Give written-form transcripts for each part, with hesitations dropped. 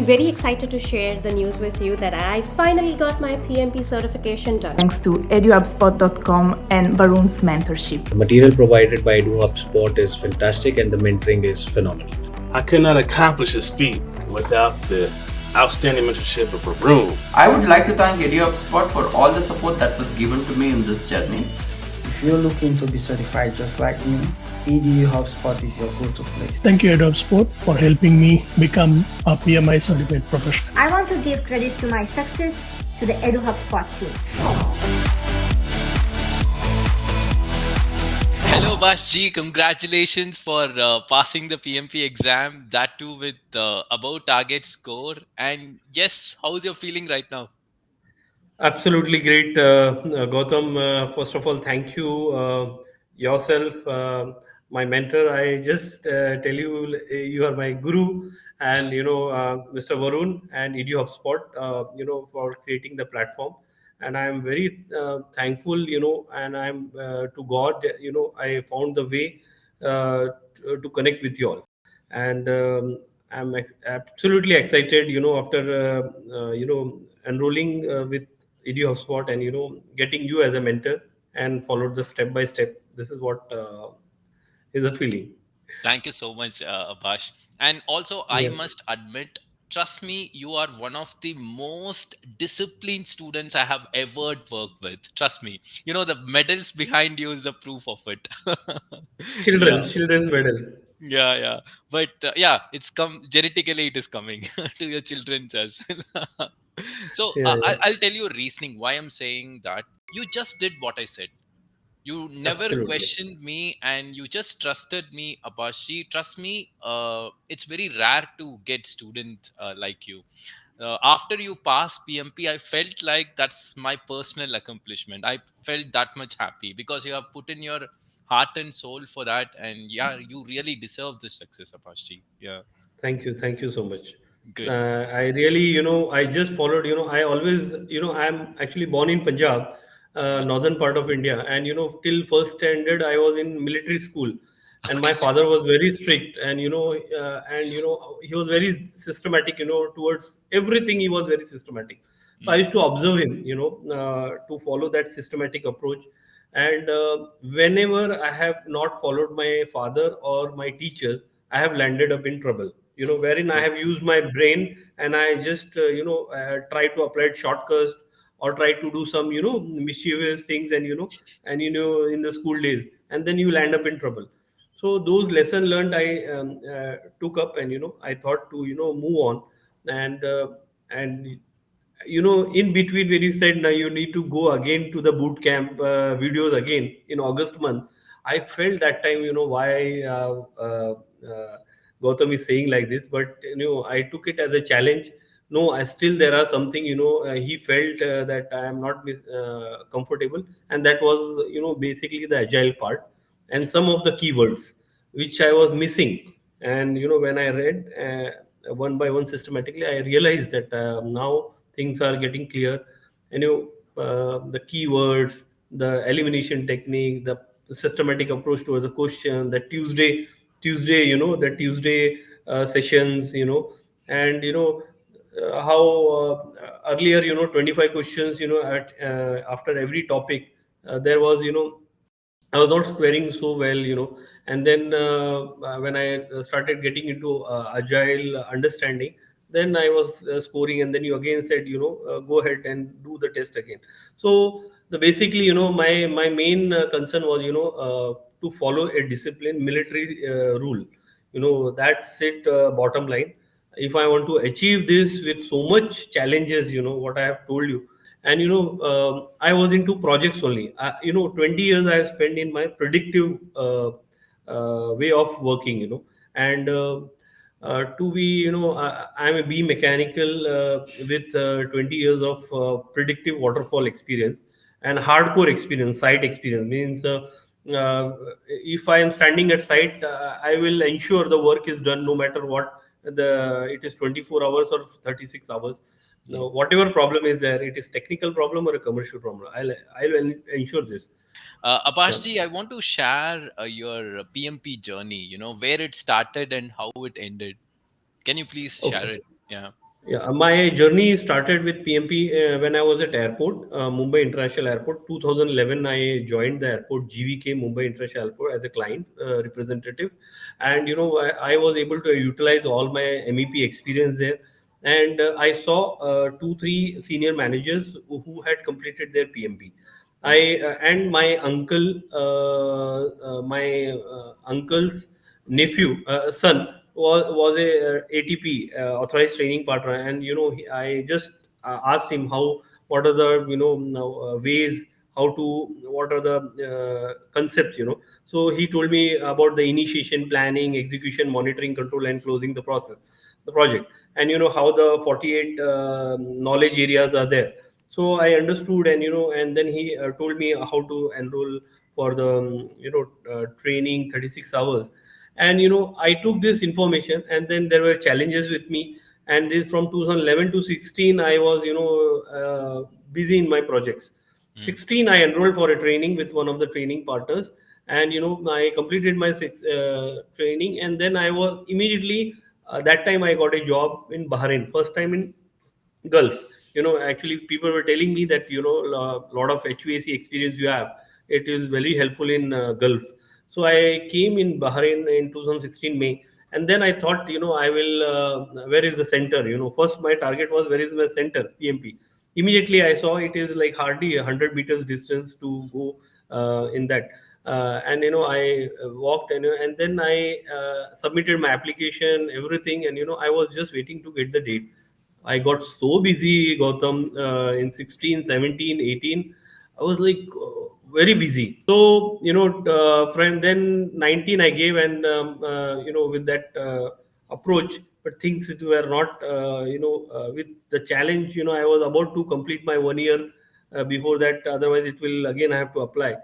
I'm very excited to share the news with you that I finally got my PMP certification done. Thanks to EduHubSpot.com and Varun's mentorship. The material provided by EduHubSpot is fantastic and the mentoring is phenomenal. I could not accomplish this feat without the outstanding mentorship of Varun. I would like to thank EduHubSpot for all the support that was given to me in this journey. If you're looking to be certified just like me, EduHubSpot is your go-to place. Thank you, EduHubSpot, for helping me become a PMI Certified professional. I want to give credit to my success to the EduHubSpot team. Hello, Abhash ji. Congratulations for passing the PMP exam, that too with above target score. And yes, how's your feeling right now? Absolutely great, Gautam. First of all, thank you yourself, my mentor. I just tell you, you are my guru, and Mr. Varun and EduHubSpot, for creating the platform. And I'm very thankful, and I'm to God, I found the way to connect with you all, and I'm absolutely excited, after enrolling with EduHubSpot and getting you as a mentor and followed the step by step. This is what is a feeling. Thank you so much, Abhash. And also, I Yeah. must admit, trust me, you are one of the most disciplined students I have ever worked with. Trust me. The medals behind you is the proof of it. Yeah. Children's medal. Yeah. But yeah, it's come genetically, it is coming to your children's as well. So Yeah, yeah. I'll tell you a reasoning why I'm saying that. You just did what I said. You never Absolutely. questioned me and you just trusted me, Abashi. Trust me, it's very rare to get student like you. After you pass PMP, I felt like that's my personal accomplishment. I felt that much happy because you have put in your heart and soul for that. And yeah, you really deserve this success, Abashi. Yeah, Thank you. Thank you so much. good. I really, I just followed, I always, I'm actually born in Punjab, Okay. northern part of India. And, till first standard, I was in military school. And my Okay. father was very strict and he was very systematic, towards everything. He was very systematic. So I Mm, used to observe him, to follow that systematic approach. And whenever I have not followed my father or my teachers, I have landed up in trouble, wherein I good. have used my brain and I just, try to apply shortcuts or try to do some, mischievous things and in the school days, and then you land up in trouble. So those lesson learned I took up, and I thought to move on, and in between when you said now you need to go again to the boot camp videos again in August month, I felt that time why Gautam is saying like this, but I took it as a challenge. No, I still there are something he felt that I am not comfortable, and that was basically the agile part and some of the keywords which I was missing. And when I read one by one systematically, I realized that now things are getting clear. And the keywords, the elimination technique, the systematic approach towards the question, the Tuesday, the Tuesday sessions, and how earlier 25 questions, at after every topic, there was I was not squaring so well, and then when I started getting into agile understanding, then I was scoring, and then you again said, go ahead and do the test again. So the basically, my main concern was, to follow a discipline military rule. That's it. Bottom line, if I want to achieve this with so much challenges, what I have told you, and I was into projects only. 20 years I have spent in my predictive way of working, and to be I'm a B mechanical with 20 years of predictive waterfall experience and hardcore experience, site experience. Means uh, if I am standing at site, I will ensure the work is done no matter what the it is 24 hours or 36 hours. Mm. Now, whatever problem is there, it is technical problem or a commercial problem. I'll ensure this. Yeah. Abhashji, I want to share your PMP journey, where it started and how it ended. Can you please share Okay. it? Yeah. Yeah, my journey started with PMP when I was at airport, Mumbai International Airport. 2011, I joined the airport GVK Mumbai International Airport as a client representative, and I was able to utilize all my MEP experience there, and I saw two, three senior managers who had completed their PMP. I and my uncle's nephew son was a ATP authorized training partner, and I just asked him how what are the now, ways how to what are the concepts. So he told me about the initiation, planning, execution, monitoring, control, and closing the project, and how the 48 knowledge areas are there. So I understood, and and then he told me how to enroll for the training 36 hours. And I took this information, and then there were challenges with me. And this from 2011 to 16, I was busy in my projects. 16, I enrolled for a training with one of the training partners, and I completed my training, and then I was immediately that time I got a job in Bahrain, first time in Gulf. Actually, people were telling me that a lot of HVAC experience you have. It is very helpful in Gulf. So I came in Bahrain in 2016 May, and then I thought, I will. Where is the center? First my target was where is my center PMP. Immediately I saw it is like hardly 100 meters distance to go in that. And I walked, and then I submitted my application, everything, and I was just waiting to get the date. I got so busy, Gautam, in 16, 17, 18. I was like very busy. So, friend, then 19 I gave, and, with that approach, but things were not, with the challenge, I was about to complete my 1 year before that. Otherwise, it will again I have to apply.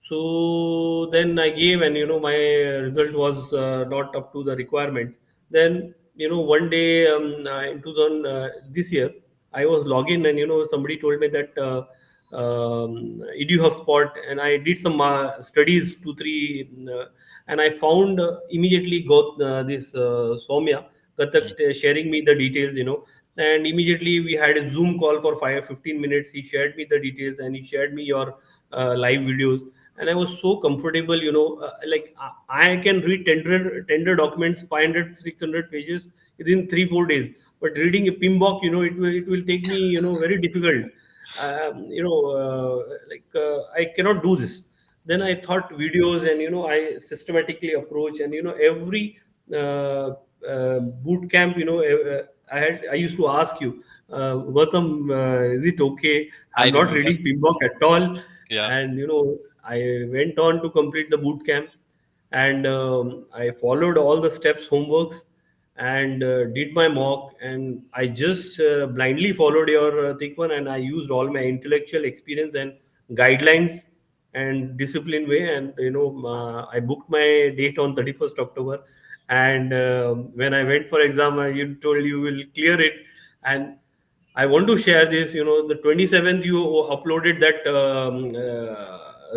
So then I gave, and my result was not up to the requirements. Then one day in 2000 this year, I was logging, and somebody told me that EduHubSpot, and I did some studies 2 3, and I found immediately got this Soumya Kathak sharing me the details, and immediately we had a Zoom call for 5 15 minutes. He shared me the details, and he shared me your live videos, and I was so comfortable. Like I can read tender documents 500 600 pages within 3 4 days, but reading a PMBOK, it will take me very difficult. I cannot do this. Then I thought videos, and I systematically approach, and every uh, boot camp, I used to ask you, Gautam, is it okay? I I'm not remember. reading PMBOK at all. Yeah. And I went on to complete the boot camp, and I followed all the steps homeworks, and did my mock, and I just blindly followed your thick one, and I used all my intellectual experience and guidelines and discipline way, and I booked my date on 31st October. And when I went for exam, you told you will clear it. And I want to share this. The 27th you uploaded that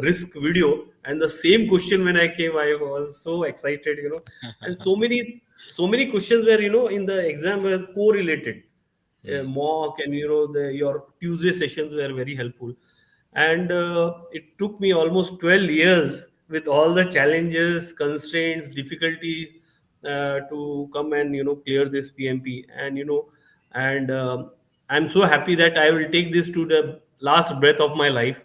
risk video, and the same question when I came, I was so excited. And so many questions were in the exam were correlated, mock, and your Tuesday sessions were very helpful. And it took me almost 12 years with all the challenges, constraints, difficulty to come and clear this PMP. And and I'm so happy that I will take this to the last breath of my life,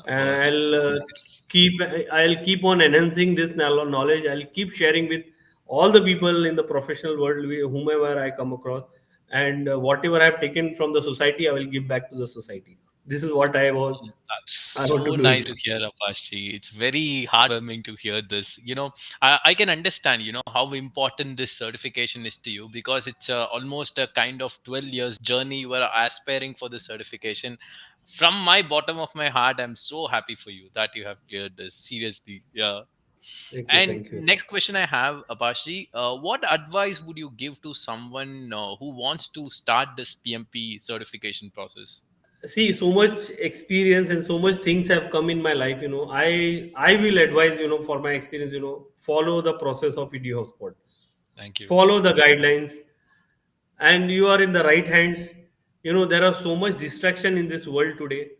and Oh, that's so nice. keep I'll keep on enhancing this knowledge. I'll keep sharing with all the people in the professional world, whomever I come across, and whatever I've taken from the society, I will give back to the society. This is what That's I want to so do nice it. to hear, Apashi. It's very heartwarming to hear this. I can understand, how important this certification is to you, because it's almost a kind of 12 years journey. You are aspiring for the certification. From my bottom of my heart, I'm so happy for you that you have cleared this. Seriously. Yeah. Thank you, And thank you. next question I have, Apashi, what advice would you give to someone who wants to start this PMP certification process? See, so much experience and so much things have come in my life. I will advise, for my experience, follow the process of EduHubSpot. Thank you. Follow the guidelines. and you are in the right hands. There are so much distraction in this world today.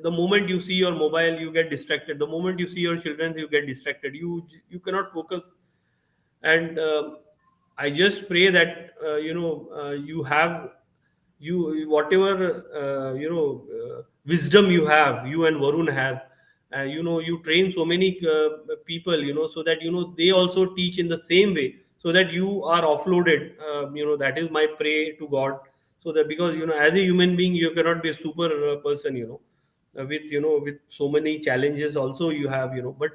The moment you see your mobile, you get distracted. The moment you see your children, you get distracted. You cannot focus. And I just pray that you have, you whatever wisdom you have, you and Varun have. You train so many people, so that they also teach in the same way, so that you are offloaded. That is my pray to God. So that, because as a human being, you cannot be a super person, with so many challenges also you have, but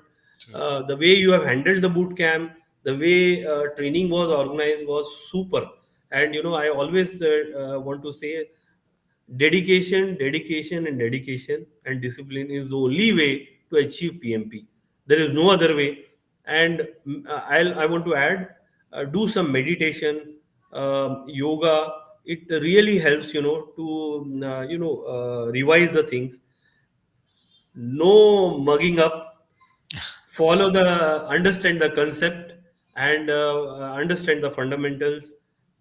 the way you have handled the boot camp, the way training was organized was super. And I always want to say, dedication, and dedication and discipline is the only way to achieve PMP. There is no other way. And I want to add, do some meditation, yoga. It really helps, to revise the things. No mugging up. Follow the Understand the concept, and understand the fundamentals,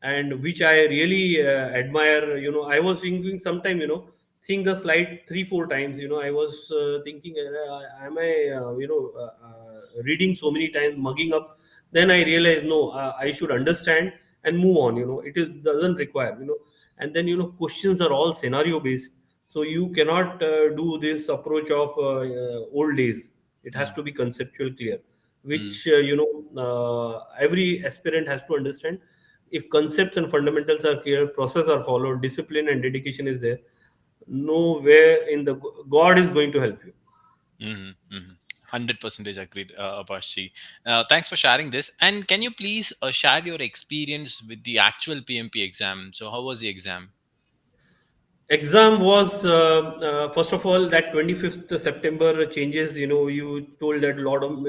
and which I really admire. I was thinking sometime, seeing the slide 3 4 times, I was thinking, am I reading so many times, mugging up? Then I realized, no, I should understand and move on. It is doesn't require, and then questions are all scenario based, so you cannot do this approach of old days. It has to be conceptual clear, which every aspirant has to understand. If concepts and fundamentals are clear, process are followed, discipline and dedication is there, nowhere in the God is going to help you. 100% agreed, Abhash. Thanks for sharing this. And can you please share your experience with the actual PMP exam? So, how was the exam? Exam was, first of all, that 25th September changes. You told that a lot of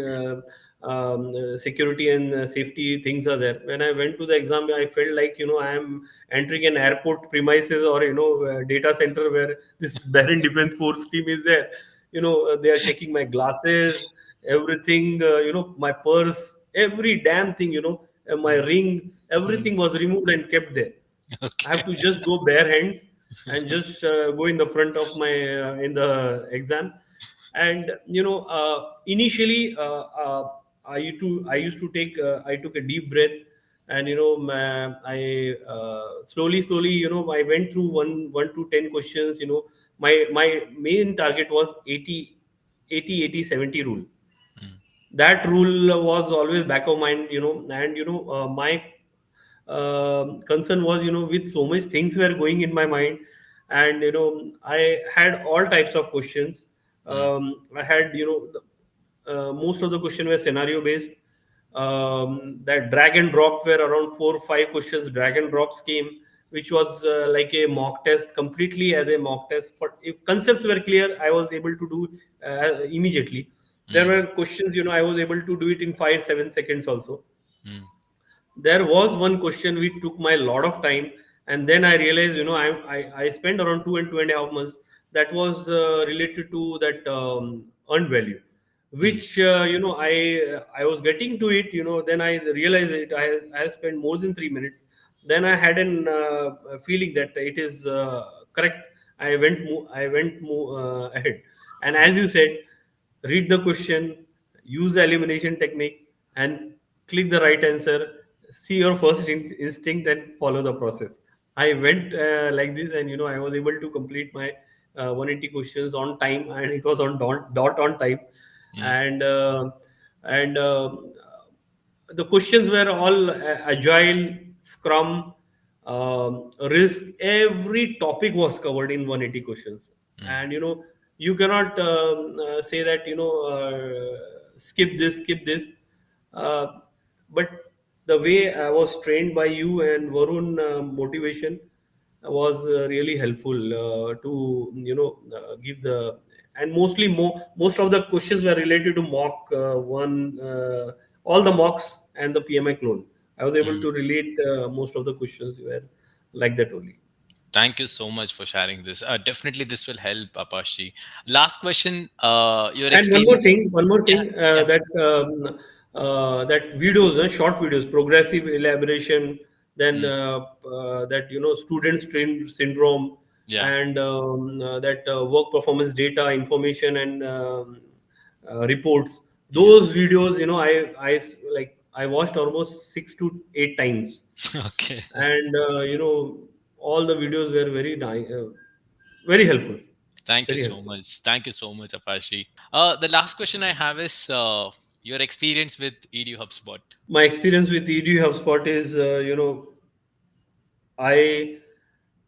security and safety things are there. When I went to the exam, I felt like, I am entering an airport premises, or data center where this Baron Defense Force team is there. They are checking my glasses, everything, my purse, every damn thing, my ring, everything was removed and kept there. I have Okay. to just go bare hands and just go in the front of my in the exam. And initially, I used to take, I took a deep breath, and I slowly, I went through one to 10 questions. My main target was 80 rule. That rule was always back of mind, and my concern was, with so much things were going in my mind. And I had all types of questions. I had, most of the question were scenario based. That drag and drop were around 4 or 5 questions. Drag and drops came, which was like a mock test, completely as a mock test. But if concepts were clear, I was able to do immediately. There were questions, I was able to do it in 5 7 seconds also. There was one question which took my lot of time, and then I realized, I spent around 2 and 2.5 months. That was related to that earned value, which I was getting to it. Then I realized it. I spent more than 3 minutes. Then I had an feeling that it is correct. I went ahead, and as you said, read the question, use the elimination technique, and click the right answer. See your first instinct and follow the process. I went like this, and I was able to complete my 180 questions on time, and it was on dot on time. And the questions were all agile, scrum, risk. Every topic was covered in 180 questions. And you cannot say that, skip this. uh, but the way I was trained by you and Varun, motivation was really helpful to give the. And most of the questions were related to mock one all the mocks and the PMI clone. I was able to relate. Most of the questions were like that only. Thank you so much for sharing this. Definitely, this will help, Apashi. Last question. Your And experience. one more Yeah, thing, yeah. that videos, short videos, progressive elaboration, then Mm. that student strain syndrome, Yeah. and that work performance data information and reports. Yeah. Those videos, like I watched almost 6 to 8 times, Okay. and all the videos were very helpful, Thank you very so helpful. much. Thank you so much, Apashi. The last question I have is your experience with EduHubSpot. My experience with EduHubSpot is, I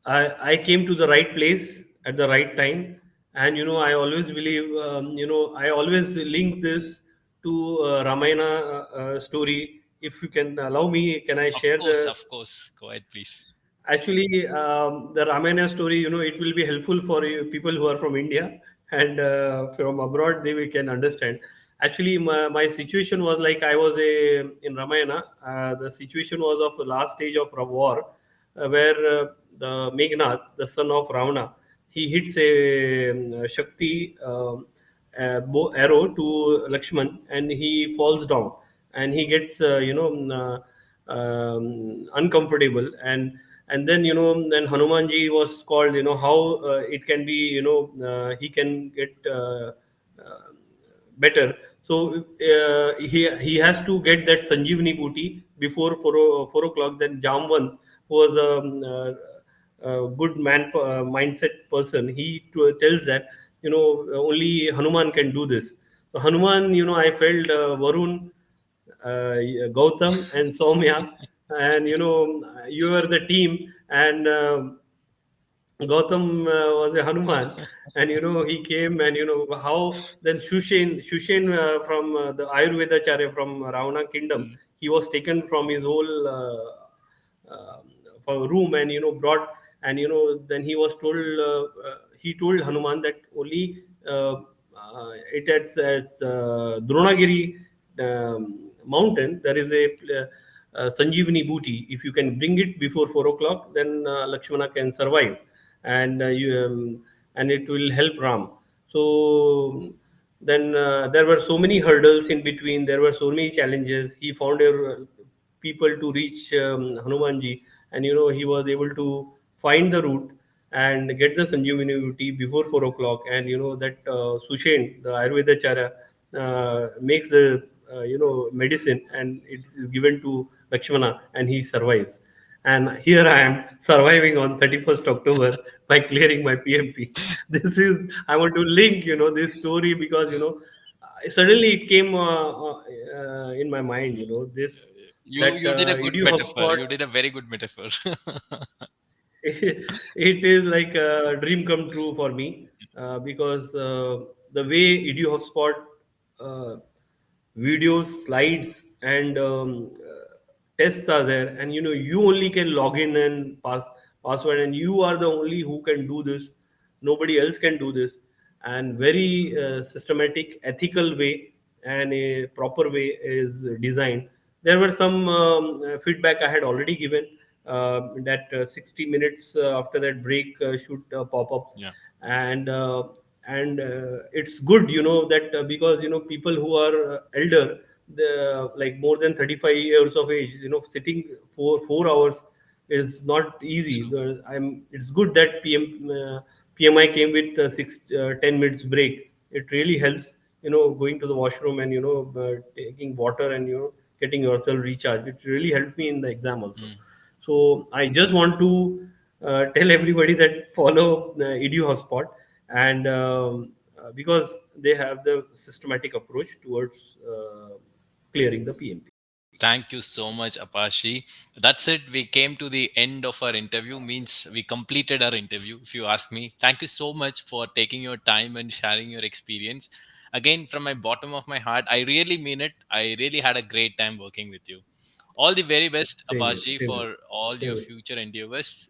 I came to the right place at the right time, and I always believe, I always link this to Ramayana story. If you can allow me, can I Of share course, the? of course. Go ahead, please. Actually, the Ramayana story, it will be helpful for you, people who are from India and from abroad. They can understand. Actually, my situation was like I was in Ramayana. The situation was of the last stage of a war, where the Meghnad, the son of Ravana, he hits a Shakti arrow to Lakshman, and he falls down, and he gets uncomfortable, and then then Hanumanji was called. How it can be. He can get better. So he has to get that Sanjeevani booty before 4 o'clock. Then Jamvan, who was a good mindset person, he tells that only Hanuman can do this. So Hanuman, I felt Varun, Gautam, and Soumya, and you were the team, and Gautam was a Hanuman, and he came, and how then Shushen from the Ayurvedacharya from Ravana kingdom, Mm. he was taken from his whole for room, and brought, and then he was told, he told Hanuman that only it at Dronagiri mountain there is a Sanjeevani booty. If you can bring it before 4 o'clock, then Lakshmana can survive, and and it will help Ram. So then there were so many hurdles in between. There were so many challenges. He found people to reach Hanumanji, and he was able to find the route and get the Sanjeevani before 4 o'clock. And that Sushen, the Ayurvedacharya, makes the medicine, and it is given to Lakshmana, and he survives. And here I am surviving on 31st October by clearing my PMP. This is, I want to link this story, because suddenly it came in my mind, this, that You did a good Edu metaphor. HubSpot. You did a very good metaphor. It is like a dream come true for me, because the way EduHubSpot uh, videos, slides, and tests are there, and you only can log in and password, and you are the only who can do this. Nobody else can do this, and very systematic, ethical way, and a proper way is designed. There were some feedback I had already given, that 60 minutes after that break should pop up, Yeah. and it's good, that because people who are elder, like more than 35 years of age, sitting for 4 hours is not easy. True. It's good that PMI came with 10 minutes break. It really helps, going to the washroom, and taking water, and getting yourself recharged. It really helped me in the exam also. Mm. So I just want to tell everybody that follow Edu Hotspot, and because they have the systematic approach towards clearing the PMP. Thank you so much, Apashi. That's it. We came to the end of our interview. Means we completed our interview, if you ask me. Thank you so much for taking your time and sharing your experience. Again, from my bottom of my heart, I really mean it. I really had a great time working with you. All the very best, Same here, Apashi, same here, for all same your here. future endeavors.